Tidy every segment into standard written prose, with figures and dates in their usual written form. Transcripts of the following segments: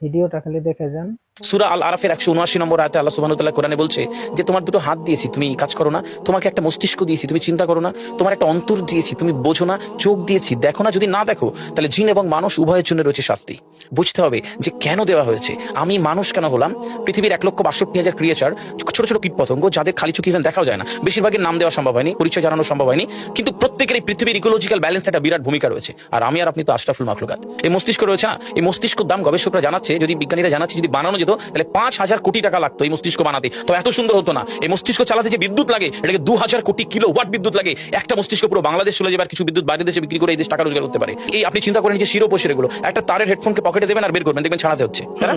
ভিডিওটা খালি দেখে যান। সূরা আল আরাফের 179 নম্বর আয়াতে আল্লাহ সুবহানাহু ওয়া তাআলা কোরআনে বলছে যে তোমার দুটো হাত দিয়েছি তুমি কাজ করো না, তোমাকে একটা মস্তিষ্ক দিয়েছি তুমি চিন্তা করো না, তোমার একটা অন্তর দিয়েছি তুমি বোঝো না, চোখ দিয়েছি দেখো না, যদি না দেখো তাহলে জিন এবং মানুষ উভয়ের জন্য রয়েছে শাস্তি। বুঝতে হবে যে কেন দেওয়া হয়েছে, আমি মানুষ কেন হলাম। পৃথিবীর 1,62,000 ক্রিয়েচার, ছোট ছোট কীট পতঙ্গ যাদের খালি চোখে ইভেন দেখাও যায় না, বেশিরভাগের নাম দেওয়া সম্ভব হয়নি, পরিচয় জানানো সম্ভব হয়নি, কিন্তু প্রত্যেকের এই পৃথিবীর ইকোলজিক্যাল ব্যালেন্স একটা বিরাট ভূমিকা রয়েছে। আর আমি আর আপনি তো আশরাফুল মাখলুকাত। এই মস্তিষ্ক রয়েছে না, এই মস্তিষ্কের দাম গবেষকরা জানাচ্ছে, যদি বিজ্ঞানীরা জানাচ্ছে যদি বানানো যেত তাহলে 5,000 কোটি টাকা লাগতো এই মস্তিষ্ক বানাতে, তো এত সুন্দর হতো না। এই মস্তিষ্ক চালাতে যে বিদ্যুৎ লাগে এটাকে 2,000 কোটি কিলোওয়াট বিদ্যুৎ লাগে। একটা মস্তিষ্ক পুরো বাংলাদেশ চলে যাবে, আর কিছু বিদ্যুৎ বাইরের দেশে বিক্রি করে এই দেশ টাকা রোজগার করতে পারে। এই আপনি চিন্তা করেন যে শিরোপোষের এগুলো একটা তারের হেডফোনকে পকেটে দেবেন আর বের করবেন, দেখবেন ছাড়াতে হচ্ছে, তাই না?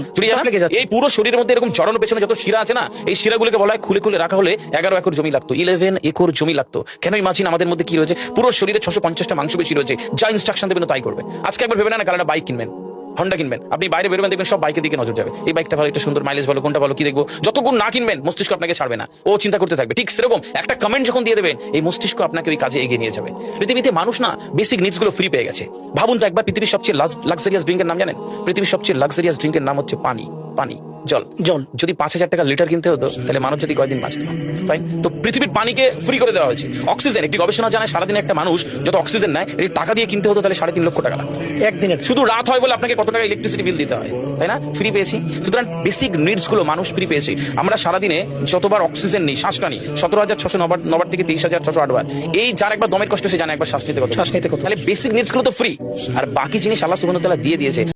এই পুরো শরীরের মধ্যে এরকম জড়ানোর পেছনে যত শিরা আছে না, এই শিরাগুলোকে বলা হয় খুলে খুলে রাখা হলে 11 একর জমি লাগতো, 11 একর জমি লাগতো। কেন ইমাজিন আমাদের মধ্যে কি রয়েছে, পুরো শরীরে 650টা মাংসপেশি রয়েছে, যা ইনস্ট্রাকশন দেবেন তাই করবে। আজকে একবার ভেবে না কাল একটা বাইক কিনবেন, হন্ডা কিনবেন, আপনি বাইরে বেরোবেন দেখবেন সব বাইকের দিকে নজর যাবে, এই বাইকটা ভালো, একটা সুন্দর মাইলেজ ভালো, কোনটা ভালো কি দেখবো। যতক্ষণ না কিনবেন মস্তিষ্ক আপনাকে ছাড়বে না, ও চিন্তা করতে থাকবে। ঠিক সেরকম একটা কমেন্ট যখন দিয়ে দেবেন এই মস্তিষ্ক আপনাকে ওই কাজে এগিয়ে নিয়ে যাবে। পৃথিবীতে মানুষ না বেসিক নিডস গুলো ফ্রি পেয়ে গেছে। ভাবুন তো একবার, পৃথিবীর সবচেয়ে লাক্সারিয়াস ড্রিঙ্কের নাম জানেন? পৃথিবীর সবচেয়ে লাক্সারিয়াস ড্রিঙ্কের নাম হচ্ছে পানি। পানি, জল। জল যদি 5,000 টাকা লিটার কিনতে হতো তাহলে মানব জাতি কয়দিন বাঁচত? ফাইন, তো পৃথিবীর পানিকে ফ্রি করে দেওয়া হয়েছে। অক্সিজেন, একটি গবেষণা জানায় সারাদিনে একটা মানুষ যত অক্সিজেন নেয় এটি টাকা দিয়ে কিনতে হতো তাহলে 3.5 লক্ষ টাকা লাগতো একদিনের। শুধু রাত হয় বলে আপনাকে কত টাকা ইলেকট্রিসিটি বিল দিতে হয়, তাই না? ফ্রি পেয়েছি। সুতরাং বেসিক নিডস গুলো মানুষ ফ্রি পেয়েছে। আমরা সারাদিনে যতবার অক্সিজেন নিই, শ্বাসটা নিই 17,609 থেকে 23,608 বার। এই যার একবার দমের কষ্ট সে জানে একবার শ্বাস নিতে কত। তাহলে বেসিক নিডস গুলো তো ফ্রি, আর বাকি জিনিস আল্লাহ সুবহানাহু ওয়া তাআলা দিয়ে দিয়েছে।